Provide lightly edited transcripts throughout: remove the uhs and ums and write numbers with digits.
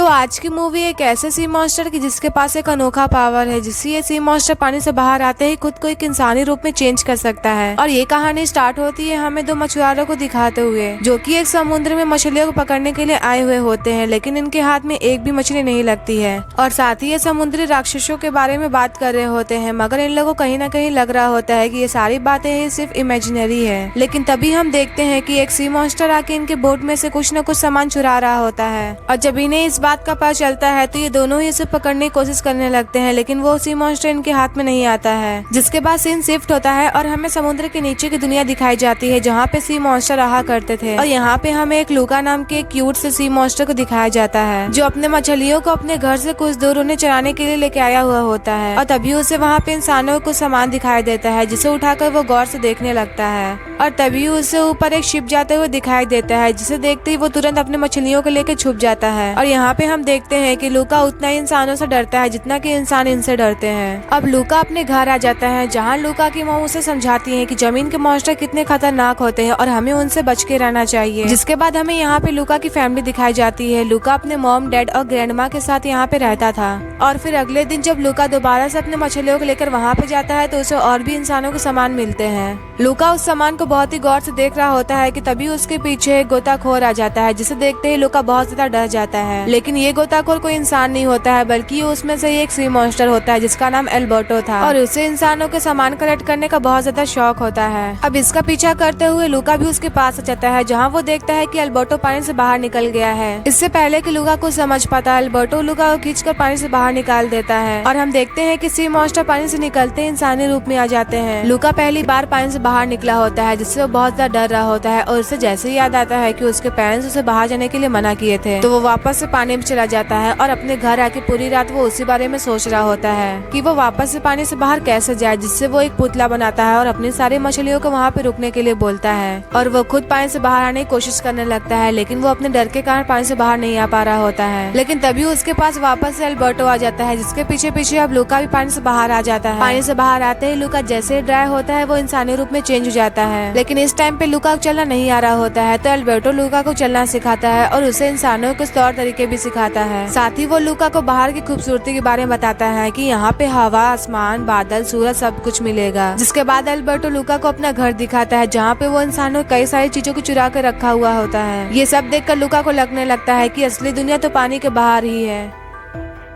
तो आज की मूवी एक ऐसे सी मॉन्स्टर की जिसके पास एक अनोखा पावर है, जिससे ये सी मॉन्स्टर पानी से बाहर आते ही खुद को एक इंसानी रूप में चेंज कर सकता है। और ये कहानी स्टार्ट होती है हमें दो मछुआरों को दिखाते हुए, जो कि एक समुद्र में मछलियों को पकड़ने के लिए आए हुए होते हैं, लेकिन इनके हाथ में एक भी मछली नहीं लगती है। और साथ ही ये समुद्री राक्षसों के बारे में बात कर रहे होते हैं, मगर इन लोगों को कहीं ना कहीं लग रहा होता है कि ये सारी बातें ही सिर्फ इमेजिनरी है। लेकिन तभी हम देखते हैं कि एक सी मॉन्स्टर आके इनके बोट में से कुछ न कुछ सामान चुरा रहा होता है। और जब इन्हें इस बात का पता चलता है तो ये दोनों ही इसे पकड़ने की कोशिश करने लगते हैं, लेकिन वो सी मॉन्स्टर इनके हाथ में नहीं आता है। जिसके बाद सीन शिफ्ट होता है और हमें समुद्र के नीचे की दुनिया दिखाई जाती है, जहाँ पे सी मॉन्स्टर रहा करते थे। और यहाँ पे हमें एक लूका नाम के क्यूट से सी मॉन्स्टर को दिखाया जाता है, जो अपने मछलियों को अपने घर से कुछ दूर उन्हें चराने के लिए लेके आया हुआ होता है। और तभी उसे वहाँ पे इंसानों को सामान दिखाई देता है, जिसे उठाकर वो गौर से देखने लगता है। और तभी उसे ऊपर एक शिप जाते हुए दिखाई देता है, जिसे देखते ही वो तुरंत अपने मछलियों को लेकर छुप जाता है। और यहाँ पे हम देखते हैं कि लूका उतना ही इंसानों से डरता है जितना कि इंसान इनसे डरते हैं। अब लूका अपने घर आ जाता है, जहाँ लूका की माँ उसे समझाती है कि जमीन के मॉन्स्टर कितने खतरनाक होते हैं और हमें उनसे बच के रहना चाहिए। जिसके बाद हमें यहाँ पे लूका की फैमिली दिखाई जाती है। लूका अपने मॉम, डैड और ग्रैंड माँ के साथ यहाँ पे रहता था। और फिर अगले दिन जब लूका दोबारा से अपने मछलियों को लेकर वहाँ पे जाता है तो उसे और भी इंसानों के सामान मिलते हैं। लूका उस सामान को बहुत ही गौर से देख रहा होता है कि तभी उसके पीछे एक गोताखोर आ जाता है, जिसे देखते ही लूका बहुत ज्यादा डर जाता है। लेकिन ये गोताखोर कोई इंसान नहीं होता है, बल्कि उसमें से एक सी मॉन्स्टर होता है जिसका नाम एल्बर्टो था। और उसे इंसानों के सामान कलेक्ट करने का बहुत ज्यादा शौक होता है। अब इसका पीछा करते हुए लूका भी उसके पास आ जाता है, जहाँ वो देखता है कि एल्बर्टो पानी से बाहर निकल गया है। इससे पहले कि लूका को समझ पाता, एल्बर्टो लूका को खींचकर पानी से बाहर निकाल देता है। और हम देखते हैं कि सी मॉन्स्टर पानी से निकलते इंसानी रूप में आ जाते हैं। लूका पहली बार पानी से बाहर निकला होता है, जिससे वो बहुत ज्यादा डर रहा होता है। और उसे जैसे ही याद आता है कि उसके पेरेंट्स उसे बाहर जाने के लिए मना किए थे, तो वो वापस से पानी में चला जाता है। और अपने घर आके पूरी रात वो उसी बारे में सोच रहा होता है कि वो वापस से पानी से बाहर कैसे जाए, जिससे वो एक पुतला बनाता है और अपनी सारी मछलियों को वहाँ पे रुकने के लिए बोलता है। और वो खुद पानी से बाहर आने की कोशिश करने लगता है, लेकिन वो अपने डर के कारण पानी से बाहर नहीं आ पा रहा होता है। लेकिन तभी उसके पास वापस से एल्बर्टो आ जाता है, जिसके पीछे पीछे अब लूका भी पानी से बाहर आ जाता है। पानी से बाहर आते ही लूका जैसे ड्राई होता है वो इंसानी रूप में चेंज हो जाता है। लेकिन इस टाइम पे लूका को चलना नहीं आ रहा होता है, तो एल्बर्टो लूका को चलना सिखाता है और उसे इंसानों के तौर तरीके भी सिखाता है। साथ ही वो लूका को बाहर की खूबसूरती के बारे में बताता है कि यहाँ पे हवा, आसमान, बादल, सूरज सब कुछ मिलेगा। जिसके बाद एल्बर्टो लूका को अपना घर दिखाता है, जहाँ पे वो इंसानों कई सारी चीजों को चुरा कर रखा हुआ होता है। ये सब देखकर लूका को लगने लगता है कि असली दुनिया तो पानी के बाहर ही है।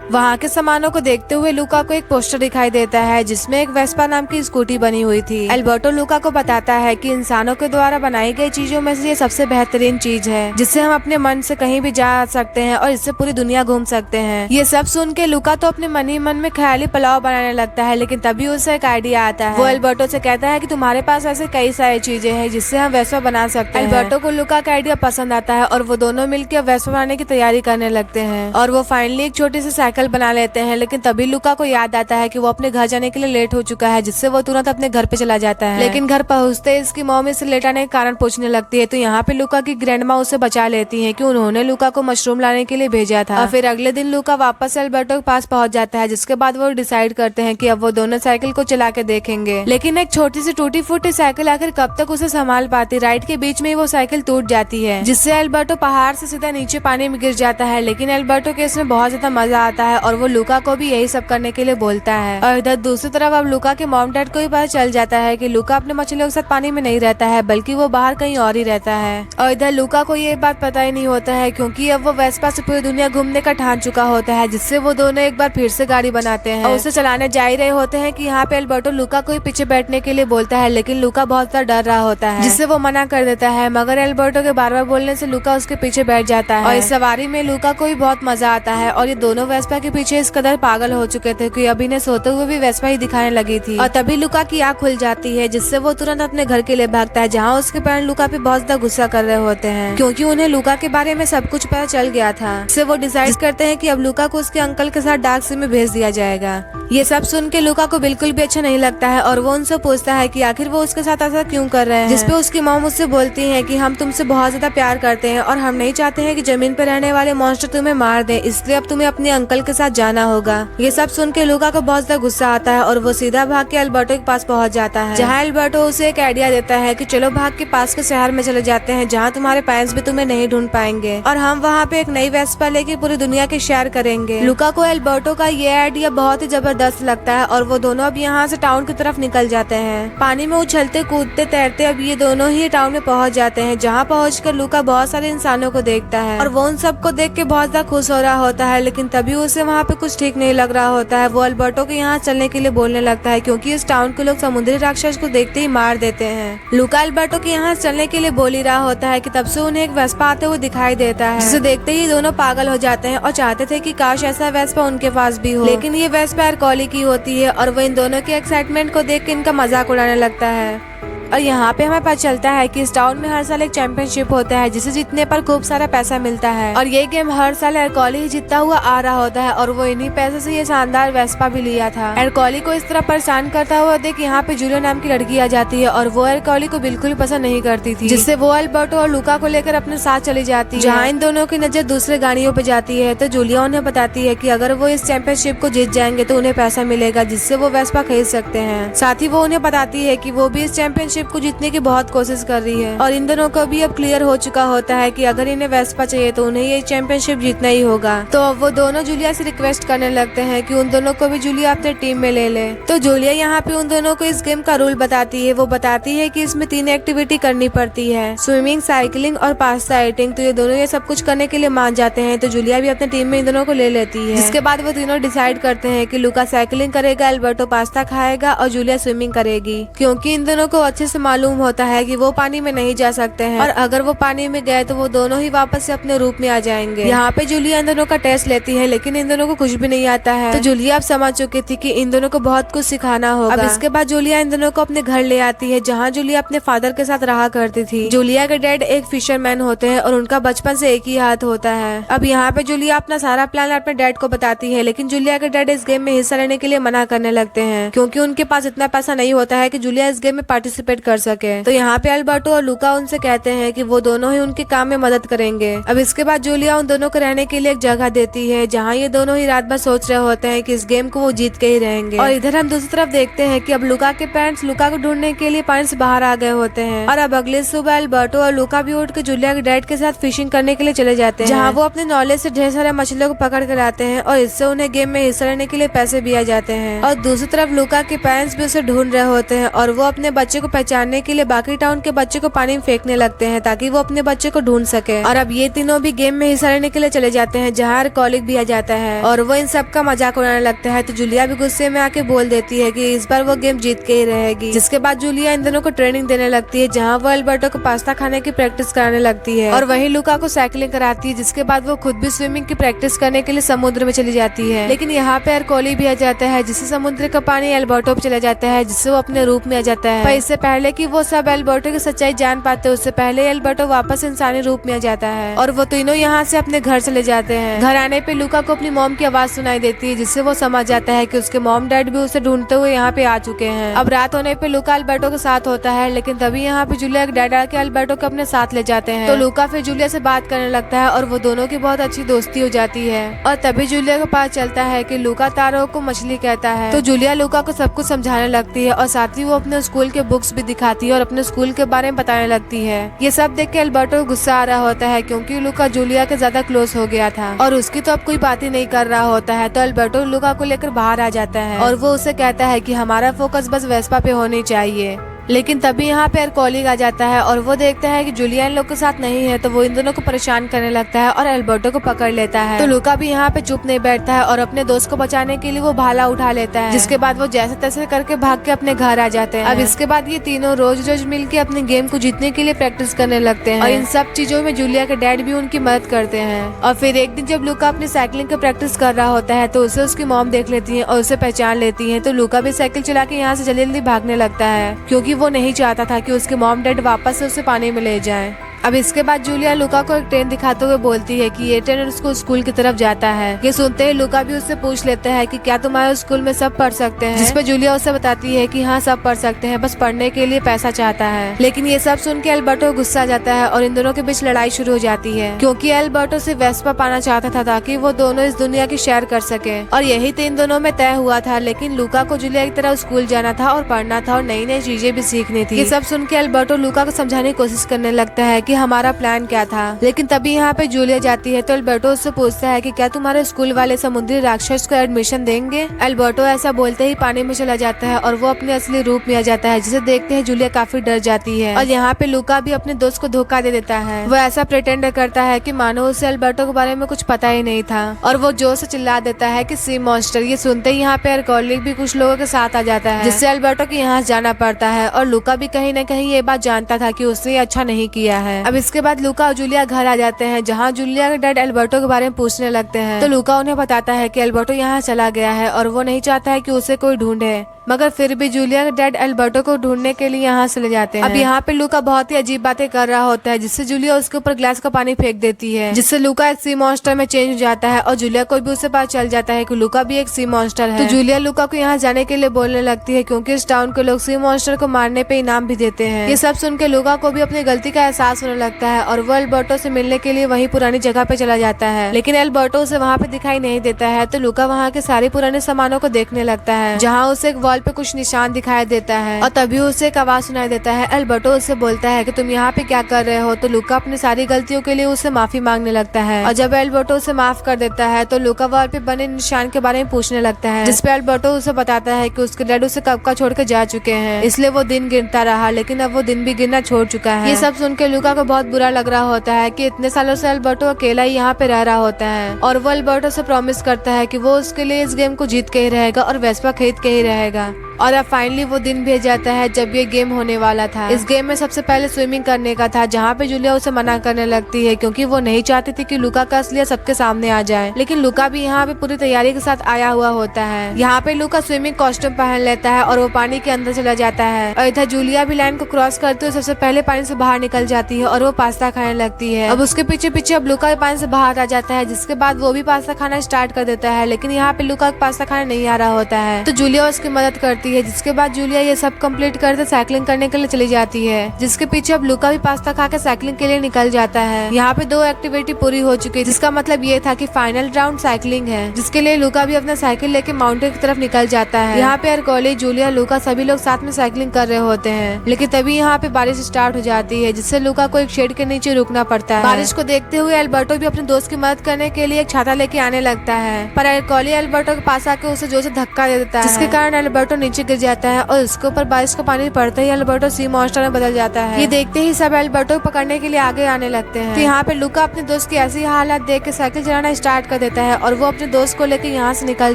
वहाँ के सामानों को देखते हुए लूका को एक पोस्टर दिखाई देता है, जिसमें एक वेस्पा नाम की स्कूटी बनी हुई थी। एल्बर्टो लूका को बताता है कि इंसानों के द्वारा बनाई गई चीजों में से ये सबसे बेहतरीन चीज है, जिससे हम अपने मन से कहीं भी जा सकते हैं और इससे पूरी दुनिया घूम सकते हैं। ये सब सुन के लूका तो अपने मन ही मन में ख्याली पुलाव बनाने लगता है, लेकिन तभी उसे एक आइडिया आता है। वो एल्बर्टो से कहता है कि तुम्हारे पास ऐसे कई सारी चीजें हैं जिससे हम वेस्पा बना सकते हैं। एल्बर्टो को लूका का आइडिया पसंद आता है और वो दोनों मिलकर वेस्पा बनाने की तैयारी करने लगते हैं। और वो फाइनली एक छोटी सी साइकिल बना लेते हैं। लेकिन तभी लूका को याद आता है कि वो अपने घर जाने के लिए लेट हो चुका है, जिससे वो तुरंत अपने घर पे चला जाता है। लेकिन घर पहुंचते इसकी मॉम इसे लेट आने के कारण पूछने लगती है, तो यहाँ पे लूका की ग्रैंड माँ उसे बचा लेती है कि उन्होंने लूका को मशरूम लाने के लिए भेजा था। और फिर अगले दिन लूका वापस एल्बर्टो के पास पहुंच जाता है, जिसके बाद वो डिसाइड करते हैं कि अब वो दोनों साइकिल को चला के देखेंगे। लेकिन एक छोटी सी टूटी फूटी साइकिल आखिर कब तक उसे संभाल पाती। राइड के बीच में वो साइकिल टूट जाती है, जिससे एल्बर्टो पहाड़ से सीधा नीचे पानी में गिर जाता है। लेकिन एल्बर्टो के इसमें बहुत ज्यादा मजा आता है और वो लूका को भी यही सब करने के लिए बोलता है। और इधर दूसरी तरफ अब लूका के मॉम डैड को भी पता चल जाता है कि लूका अपने मछलियों के साथ पानी में नहीं रहता है, बल्कि वो बाहर कहीं और ही रहता है। और इधर लूका को ये बात पता ही नहीं होता है, क्योंकि अब वो वेस्पा से पूरी दुनिया घूमने का ठान चुका होता है, जिससे वो दोनों एक बार फिर से गाड़ी बनाते हैं और उसे चलाने जा ही रहे होते हैं कि यहाँ पे एल्बर्टो लूका को ही पीछे बैठने के लिए बोलता है। लेकिन लूका बहुत ज्यादा डर रहा होता है, जिससे वो मना कर देता है। मगर एल्बर्टो के बार बार बोलने से लूका उसके पीछे बैठ जाता है। और इस सवारी में लूका को भी बहुत मजा आता है। और ये दोनों वेस्पा के पीछे इस कदर पागल हो चुके थे कि अभी ने सोते हुए भी वेस्पा ही दिखाने लगी थी। और तभी लूका की आँख खुल जाती है, जिससे वो तुरंत अपने घर के लिए भागता है, जहाँ उसके पेरेंट्स लूका पे बहुत ज्यादा गुस्सा कर रहे होते हैं, क्योंकि उन्हें लूका के बारे में सब कुछ पता चल गया था। इससे वो डिसाइड करते हैं कि अब लूका को उसके अंकल के साथ डार्क सी में भेज दिया जाएगा। ये सब सुन के लूका को बिल्कुल भी अच्छा नहीं लगता है और वो उनसे पूछता है कि आखिर वो उसके साथ ऐसा क्यों कर रहे हैं। जिसपे उसकी मॉम उससे बोलती है कि हम तुमसे बहुत ज्यादा प्यार करते हैं और हम नहीं चाहते हैं कि जमीन पे रहने वाले मॉन्स्टर तुम्हें मार दे, इसलिए अब तुम्हें अपने अंकल के साथ जाना होगा। ये सब सुन के लूका को बहुत ज्यादा गुस्सा आता है और वो सीधा भाग के अल्बर्टो के पास पहुंच जाता है, जहाँ अल्बर्टो उसे एक आइडिया देता है कि चलो भाग के पास के शहर में चले जाते हैं जहाँ तुम्हारे पेरेंट्स भी तुम्हें नहीं ढूंढ पाएंगे और हम वहाँ पे एक नई वेस्पा लेके पूरी दुनिया की सैर करेंगे। लूका को अल्बर्टो का ये आइडिया बहुत ही जबरदस्त लगता है और वो दोनों अब यहाँ से टाउन की तरफ निकल जाते हैं। पानी में उछलते कूदते तैरते अब ये दोनों ही टाउन में पहुँच जाते हैं, जहाँ पहुँचकर लूका बहुत सारे इंसानों को देखता है और वो उन सबको देख के बहुत ज्यादा खुश हो रहा होता है। लेकिन तभी उसे वहाँ पे कुछ ठीक नहीं लग रहा होता है। वो अल्बर्टो के यहाँ चलने के लिए बोलने लगता है क्योंकि इस टाउन के लोग समुद्री राक्षस को देखते ही मार देते हैं। लूका अल्बर्टो के यहाँ चलने के लिए बोल ही रहा होता है कि तब से उन्हें एक वेस्पा आते हुए दिखाई देता है, जिसे देखते ही दोनों पागल हो जाते हैं और चाहते थे कि काश ऐसा वेस्पा उनके पास भी हो। लेकिन ये वेस्पा एरकोली की होती है और वो इन दोनों के एक्साइटमेंट को देख के इनका मजाक उड़ाने लगता है। और यहाँ पे हमें पता चलता है कि इस टाउन में हर साल एक चैंपियनशिप होता है जिसे जीतने पर खूब सारा पैसा मिलता है और ये गेम हर साल एरकोली ही जीतता हुआ आ रहा होता है और वो इन्हीं पैसे से ये शानदार वेस्पा भी लिया था। एरकोली को इस तरह परेशान करता हुआ देख यहाँ पे जूलिया नाम की लड़की आ जाती है और वो एरकोली को बिल्कुल भी पसंद नहीं करती थी, जिससे वो अल्बर्टो और लूका को लेकर अपने साथ चली जाती है। जहाँ इन दोनों की नजर दूसरे गाड़ियों पे जाती है तो जूलिया उन्हें बताती है कि अगर वो इस चैंपियनशिप को जीत जाएंगे तो उन्हें पैसा मिलेगा जिससे वो वेस्पा खरीद सकते हैं। साथ ही वो उन्हें बताती है कि वो भी इस चैंपियनशिप को जीतने की बहुत कोशिश कर रही है और इन दोनों को भी अब क्लियर हो चुका होता है कि अगर इन्हें वेस्पा चाहिए तो उन्हें ये चैंपियनशिप जीतना ही होगा। तो अब वो दोनों जूलिया से रिक्वेस्ट करने लगते हैं कि उन दोनों को भी जूलिया अपने टीम में ले ले। तो जूलिया यहाँ पे उन दोनों को इस गेम का रूल बताती है। वो बताती है कि इसमें 3 एक्टिविटी करनी पड़ती है, स्विमिंग, साइकिलिंग और पास्ता ईटिंग। तो ये दोनों ये सब कुछ करने के लिए मान जाते हैं। तो जूलिया भी अपने टीम में इन दोनों को ले लेती है, जिसके बाद वो तीनों डिसाइड करते हैं कि लूका साइकिलिंग करेगा, अल्बर्टो पास्ता खाएगा और जूलिया स्विमिंग करेगी, क्योंकि इन दोनों को अच्छे से मालूम होता है कि वो पानी में नहीं जा सकते हैं और अगर वो पानी में गए तो वो दोनों ही वापस से अपने रूप में आ जाएंगे। यहाँ पे जूलिया इन दोनों का टेस्ट लेती है लेकिन इन दोनों को कुछ भी नहीं आता है। तो जूलिया अब समझ चुकी थी कि इन दोनों को बहुत कुछ सिखाना होगा। अब इसके बाद जूलिया इन दोनों को अपने घर ले आती है, जहाँ जूलिया अपने फादर के साथ रहा करती थी। जूलिया के डैड एक फिशरमैन होते हैं और उनका बचपन से एक ही हाथ होता है। अब यहाँ पे जूलिया अपना सारा प्लान अपने डैड को बताती है, लेकिन जूलिया के डैड इस गेम में हिस्सा लेने के लिए मना करने लगते हैं क्योंकि उनके पास इतना पैसा नहीं होता है कि जूलिया इस गेम में पार्टिसिपेट कर सके। तो यहाँ पे अल्बर्टो और लूका उनसे कहते हैं कि वो दोनों ही उनके काम में मदद करेंगे। अब इसके बाद जूलिया उन दोनों को रहने के लिए एक जगह देती है, जहाँ ये दोनों ही रात भर सोच रहे होते हैं कि इस गेम को वो जीत के ही रहेंगे। और इधर हम दूसरी तरफ देखते हैं कि अब लूका के पेरेंट्स लूका को ढूंढने के लिए पानी से बाहर आ गए होते हैं और अब अगले सुबह अल्बर्टो और लूका भी उठ के जूलिया के डैड के साथ फिशिंग करने के लिए चले जाते हैं, जहाँ वो अपने नॉलेज से ढेर सारे मछलियों को पकड़ कर लाते हैं और इससे उन्हें गेम में हिस्सा लेने के लिए पैसे भी आ जाते हैं। और दूसरी तरफ लूका के पेरेंट्स भी उसे ढूंढ रहे होते हैं और वो अपने बच्चे को पहचानने के लिए बाकी टाउन के बच्चे को पानी में फेंकने लगते हैं ताकि वो अपने बच्चे को ढूंढ सके। और अब ये तीनों भी गेम में हिस्सा लेने के लिए चले जाते हैं, जहाँ कॉलिग भी आ जाता है और वो इन सब का मजाक उड़ाने लगता है। तो जूलिया भी गुस्से में आके बोल देती है कि इस बार वो गेम जीत के ही रहेगी, जिसके बाद जूलिया इन दोनों को ट्रेनिंग देने लगती है, जहाँ वो अल्बर्टो को पास्ता खाने की प्रैक्टिस कराने लगती है और वहीं लूका को साइकिलिंग कराती है, जिसके बाद वो खुद भी स्विमिंग की प्रैक्टिस करने के लिए समुद्र में चली जाती है। लेकिन यहाँ पे एरकोली भी आ जाता है, जिससे समुद्र का पानी अल्बर्टो पे चला जाता है, जिससे वो अपने रूप में आ जाता है। पर इससे पहले कि वो सब अल्बर्टो की सच्चाई जान पाते उससे पहले अल्बर्टो वापस इंसानी रूप में आ जाता है और वो तीनों यहाँ से अपने घर चले जाते हैं। घर आने पे लूका को अपनी मॉम की आवाज सुनाई देती है, जिससे वो समझ जाता है कि उसके मॉम डैड भी उसे ढूंढते हुए यहाँ पे आ चुके हैं। अब रात होने पे लूका अल्बर्टो के साथ होता है, लेकिन तभी यहाँ पे जूलिया के डैड आके अल्बर्टो को अपने साथ ले जाते हैं। तो लूका फिर जूलिया से बात करने लगता है और वो दोनों की बहुत अच्छी दोस्ती हो जाती है। और तभी जूलिया को पता चलता है कि लूका तारो को मछली कहता है। तो जूलिया लूका को सब कुछ समझाने लगती है और साथ ही वो अपने स्कूल के बुक्स भी दिखाती है और अपने स्कूल के बारे में बताने लगती है। ये सब देख के अल्बर्टो को गुस्सा आ रहा होता है क्योंकि लूका जूलिया के ज्यादा क्लोज हो गया था और उसकी तो अब कोई बात ही नहीं कर रहा होता है। तो अल्बर्टो लूका को लेकर बाहर आ जाता है और वो उसे कहता है कि हमारा फोकस बस वेस्पा पे होनी चाहिए। लेकिन तभी यहाँ पे कॉलिग आ जाता है और वो देखता है कि जूलिया इन लोग के साथ नहीं है, तो वो इन दोनों को परेशान करने लगता है और अल्बर्टो को पकड़ लेता है। तो लूका भी यहाँ पे चुप नहीं बैठता है और अपने दोस्त को बचाने के लिए वो भाला उठा लेता है, जिसके बाद वो जैसे तैसे करके भाग के अपने घर आ जाते हैं। अब इसके बाद ये तीनों रोज रोज मिल के अपने गेम को जीतने के लिए प्रैक्टिस करने लगते हैं और इन सब चीजों में जूलिया के डैड भी उनकी मदद करते हैं। और फिर एक दिन जब लूका अपनी साइकिलिंग की प्रैक्टिस कर रहा होता है तो उसे उसकी मॉम देख लेती है और उसे पहचान लेती है। तो लूका भी साइकिल चला के यहाँ से जल्दी जल्दी भागने लगता है क्योंकि वो नहीं चाहता था कि उसके मॉम डैड वापस से उसे पानी में ले जाएं। अब इसके बाद जूलिया लूका को एक ट्रेन दिखाते हुए बोलती है कि ये ट्रेन उसको स्कूल की तरफ जाता है। ये सुनते ही लूका भी उससे पूछ लेता है कि क्या तुम्हारे स्कूल में सब पढ़ सकते हैं, जिसपे जूलिया उसे बताती है कि हाँ सब पढ़ सकते हैं, बस पढ़ने के लिए पैसा चाहता है। लेकिन ये सब सुन के एल्बर्टो गुस्सा आ जाता है और इन दोनों के बीच लड़ाई शुरू हो जाती है, क्योंकि एल्बर्टो से वेस्पा पाना चाहता था ताकि वो दोनों इस दुनिया की शेयर कर सके, और यही तो इन दोनों में तय हुआ था। लेकिन लूका को जूलिया की तरह स्कूल जाना था और पढ़ना था और नई नई चीजें भी सीखनी थी। ये सब सुन के एल्बर्टो लूका को समझाने की कोशिश करने लगता है कि हमारा प्लान क्या था। लेकिन तभी यहाँ पे जूलिया जाती है तो एल्बर्टो उससे पूछता है कि क्या तुम्हारे स्कूल वाले समुद्री राक्षस को एडमिशन देंगे। एल्बर्टो ऐसा बोलते ही पानी में चला जाता है और वो अपने असली रूप में आ जाता है, जिसे देखते हैं जूलिया काफी डर जाती है। और यहाँ पे लूका भी अपने दोस्त को धोखा दे देता है। वो ऐसा प्रिटेंड करता है कि मानो उसे एल्बर्टो के बारे में कुछ पता ही नहीं था, और वो जोर से चिल्ला देता है कि सी मॉन्स्टर। ये सुनते ही यहाँ पे एरकोलिक भी कुछ लोगों के साथ आ जाता है, जिससे एल्बर्टो को यहाँ जाना पड़ता है। और लूका भी कहीं न कहीं ये बात जानता था कि उसने अच्छा नहीं किया है। अब इसके बाद लूका और जूलिया घर आ जाते हैं, जहाँ जूलिया के डैड एल्बर्टो के बारे में पूछने लगते हैं। तो लूका उन्हें बताता है कि एल्बर्टो यहाँ चला गया है और वो नहीं चाहता है कि उसे कोई ढूंढे, मगर फिर भी जूलिया के डैड एल्बर्टो को ढूंढने के लिए यहाँ चले जाते हैं। अब यहाँ पे लूका बहुत ही अजीब बातें कर रहा होता है, जिससे जूलिया उसके ऊपर ग्लास का पानी फेंक देती है, जिससे लूका एक सी मॉन्स्टर में चेंज हो जाता है। और जूलिया को भी उससे पता चल जाता है कि लूका भी एक सी मॉन्स्टर है। तो जूलिया लूका को यहाँ जाने के लिए बोलने लगती है, क्योंकि इस टाउन के लोग सी मॉन्स्टर को मारने पे इनाम भी देते हैं। ये सब सुन के लूका को भी अपनी गलती का एहसास होने लगता है और वो एल्बर्टो से मिलने के लिए वही पुरानी जगह पे चला जाता है। लेकिन एल्बर्टो उसे वहाँ पे दिखाई नहीं देता है। तो लूका वहाँ के सारे पुराने सामानों को देखने लगता है, जहाँ उसे एक वॉल पे कुछ निशान दिखाई देता है, और तभी उसे एक आवाज सुनाई देता है। एल्बर्टो उससे बोलता है कि तुम यहाँ पे क्या कर रहे हो। तो लूका अपनी सारी गलतियों के लिए उसे माफी मांगने लगता है, और जब एल्बर्टो उसे माफ कर देता है तो लूका वॉल पे बने निशान के बारे में पूछने लगता है, जिसपे एल्बर्टो उसे बताता है कि उसके डैड उसे कब का छोड़ के जा चुके हैं, इसलिए वो दिन गिनता रहा, लेकिन अब वो दिन भी गिनना छोड़ चुका है। ये सब सुन के लूका को बहुत बुरा लग रहा होता है कि इतने सालों से एल्बर्टो अकेला ही यहाँ पे रह रहा होता है, और वो एल्बर्टो से प्रॉमिस करता है कि वो उसके लिए इस गेम को जीत के ही रहेगा और वेस्पा खरीद के ही रहेगा। और अब फाइनली वो दिन भी जाता है जब ये गेम होने वाला था। इस गेम में सबसे पहले स्विमिंग करने का था, जहाँ पे जूलिया उसे मना करने लगती है, क्योंकि वो नहीं चाहती थी कि लूका का असलियत सबके सामने आ जाए। लेकिन लूका भी यहाँ पे पूरी तैयारी के साथ आया हुआ होता है। यहाँ पे लूका स्विमिंग कॉस्ट्यूम पहन लेता है और वो पानी के अंदर चला जाता है, और इधर जूलिया भी लाइन को क्रॉस करते हुए सबसे पहले पानी से बाहर निकल जाती है और वो पास्ता खाने लगती है। अब उसके पीछे पीछे अब लूका भी पानी से बाहर आ जाता है, जिसके बाद वो भी पास्ता खाना स्टार्ट कर देता है। लेकिन यहाँ पे लूका पास्ता खाना नहीं आ रहा होता है, तो जूलिया उसकी मदद करती है, जिसके बाद जूलिया ये सब कंप्लीट करते साइकिलिंग करने के लिए चली जाती है, जिसके पीछे अब लूका भी पास्ता खा के साइकिलिंग के लिए निकल जाता है। यहाँ पे 2 एक्टिविटी पूरी हो चुकी है, जिसका मतलब ये था कि फाइनल राउंड साइकिलिंग है, जिसके लिए लूका भी अपना साइकिल लेके माउंटेन की तरफ निकल जाता है। यहाँ पे एरकोली, जूलिया, लूका सभी लोग साथ में साइकिलिंग कर रहे होते हैं। लेकिन तभी यहाँ पे बारिश स्टार्ट हो जाती है, जिससे लूका को एक शेड के नीचे रुकना पड़ता है। बारिश को देखते हुए एल्बर्टो भी अपने दोस्त की मदद करने के लिए एक छाता लेके आने लगता है, पर एरकोली एल्बर्टो के पास आके उसे जोर से धक्का दे देता है, जिसके कारण एल्बर्टो नीचे गिर जाता है और उसके ऊपर बारिश का पानी पड़ते ही एल्बर्टो सी मॉन्स्टर में बदल जाता है। ये देखते ही सब एल्बर्टो को पकड़ने के लिए आगे आने लगते हैं। तो यहाँ पे लूका अपने दोस्त की ऐसी हालत देख के साइकिल चलाना स्टार्ट कर देता है और वो अपने दोस्त को लेकर यहाँ से निकल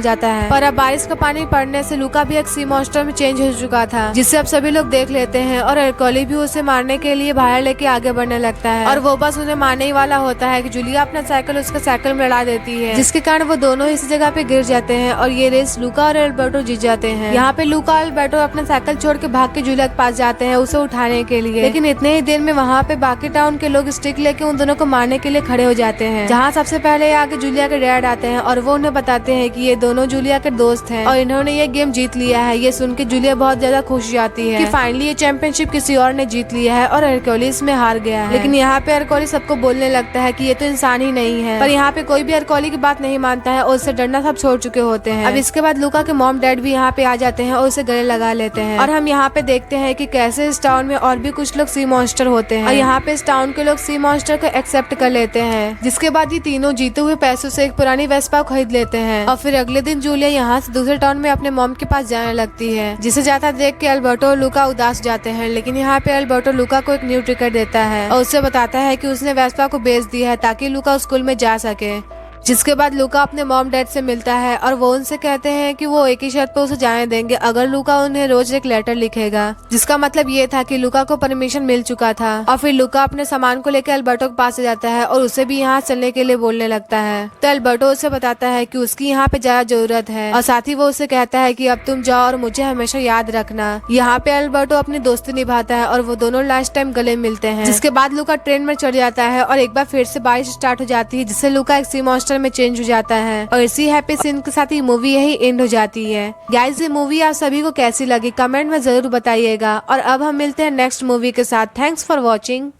जाता है। पर अब बारिश का पानी पड़ने से लूका भी एक सी मॉन्स्टर में चेंज हो चुका था, जिससे अब सभी लोग देख लेते हैं, और एरकोली भी उसे मारने के लिए बाहर लेके आगे बढ़ने लगता है, और वो बस उन्हें मारने ही वाला होता है कि जूलिया अपना साइकिल उसके साइकिल में लड़ा देती है, जिसके कारण वो दोनों इस जगह पे गिर जाते हैं और ये रेस लूका और एल्बर्टो जीत जाते हैं। यहाँ पे लूका और एल्बर्टो अपना साइकिल छोड़ के भाग के जूलिया के पास जाते हैं उसे उठाने के लिए। लेकिन इतने ही देर में वहाँ पे बाकी टाउन के लोग स्टिक लेके उन दोनों को मारने के लिए खड़े हो जाते हैं, जहाँ सबसे पहले आगे जूलिया के डैड आते हैं और वो उन्हें बताते हैं कि ये दोनों जूलिया के दोस्त हैं और इन्होंने ये गेम जीत लिया है। ये सुन के जूलिया बहुत ज्यादा खुश हो जाती है कि फाइनली ये चैंपियनशिप किसी और ने जीत लिया है और एरकोली इसमें हार गया है। लेकिन यहाँ पे एरकोली सबको बोलने लगता है कि ये तो इंसान ही नहीं है, पर यहाँ पे कोई भी एरकोली की बात नहीं मानता है और उससे डरना सब छोड़ चुके होते हैं। अब इसके बाद लूका के मॉम डैड भी यहाँ पे आ जाते हैं और उसे गले लगा लेते हैं, और हम यहाँ पे देखते हैं कि कैसे इस टाउन में और भी कुछ लोग सी मॉन्स्टर होते हैं और यहाँ पे इस टाउन के लोग सी मॉन्स्टर को एक्सेप्ट कर लेते हैं। जिसके बाद ये तीनों जीते हुए पैसों से एक पुरानी वेस्पा खरीद लेते हैं, और फिर अगले दिन जूलिया यहाँ से दूसरे टाउन में अपने मॉम के पास जाने लगती है, जिसे जाता देख के एल्बर्टो और लूका उदास जाते हैं। लेकिन यहाँ पे एल्बर्टो लूका को एक न्यू टिकट देता है और उससे बताता है कि उसने वेस्पा को बेच दिया है ताकि लूका स्कूल में जा सके। जिसके बाद लूका अपने मॉम डैड से मिलता है और वो उनसे कहते हैं कि वो एक ही शर्त पे उसे जाने देंगे अगर लूका उन्हें रोज एक लेटर लिखेगा, जिसका मतलब ये था कि लूका को परमिशन मिल चुका था। और फिर लूका अपने सामान को लेकर अल्बर्टो के पास जाता है और उसे भी यहाँ चलने के लिए बोलने लगता है। तो अल्बर्टो उसे बताता है कि उसकी यहाँ पे ज्यादा जरूरत है और साथ ही वो उसे कहता है कि अब तुम जाओ और मुझे हमेशा याद रखना। यहाँ पे अल्बर्टो अपनी दोस्ती निभाता है और वो दोनों लास्ट टाइम गले मिलते हैं। जिसके बाद लूका ट्रेन में चढ़ जाता है और एक बार फिर से बारिश स्टार्ट हो जाती है, जिससे लूका एक सी मॉन्स्टर में चेंज हो जाता है और इसी हैप्पी सीन के साथ ही मूवी यही एंड हो जाती है। गाइस, ये मूवी आप सभी को कैसी लगी कमेंट में जरूर बताइएगा और अब हम मिलते हैं नेक्स्ट मूवी के साथ। Thanks for watching.